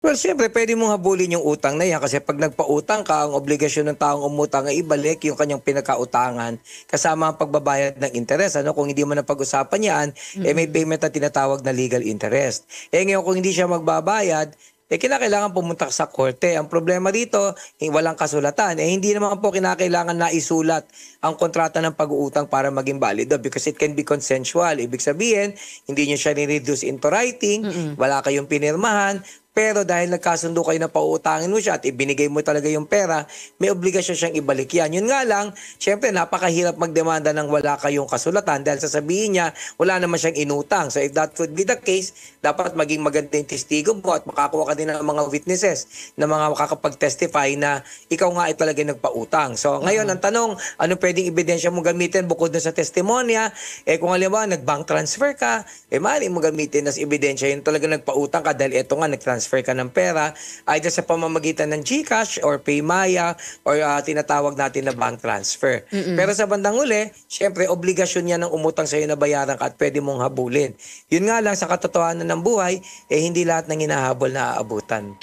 Well, siyempre pwede mong habulin yung utang na yan kasi pag nagpautang ka, ang obligasyon ng taong umutang ay ibalik yung kanyang pinagkautangan kasama ang pagbabayad ng interes. Ano? Kung hindi mo na pag-usapan yan, may Mm. payment na tinatawag na legal interest. Ngayon kung hindi siya magbabayad, kinakailangan pumunta sa korte. Ang problema dito, walang kasulatan. Hindi naman po kinakailangan na isulat ang kontrata ng pag-uutang para maging valido because it can be consensual. Ibig sabihin, hindi nyo siya ni-reduce into writing, Mm. wala kayong pinirmahan, pero dahil nagkasundo kayo na pauutangin mo siya at ibinigay mo talaga yung pera, may obligasyon siyang ibalik yan. Yun nga lang, syempre napakahirap magdemanda ng wala kayong kasulatan dahil sasabihin niya, wala naman siyang inutang. So if that could be the case, dapat maging maganda yung testigo mo at makakuha ka din ng mga witnesses na mga makakapag-testify na ikaw nga ay talaga nagpautang. So ngayon, Oo. ang tanong, ano pwedeng ebidensya mo gamitin bukod na sa testimonya? Kung halimbawa, nag-bank transfer ka, maaari mo gamitin as ebidensya yun talaga nagpautang ka dahil eto nga, nag-transfer ka ng pera either sa pamamagitan ng GCash or PayMaya or tinatawag natin na bank transfer. Mm. Pero sa bandang uli, syempre obligasyon yan ng umutang sa iyo na bayaran ka at pwede mong habulin. Yun nga lang sa katotohanan ng buhay, hindi lahat ng hinahabol na aabutan.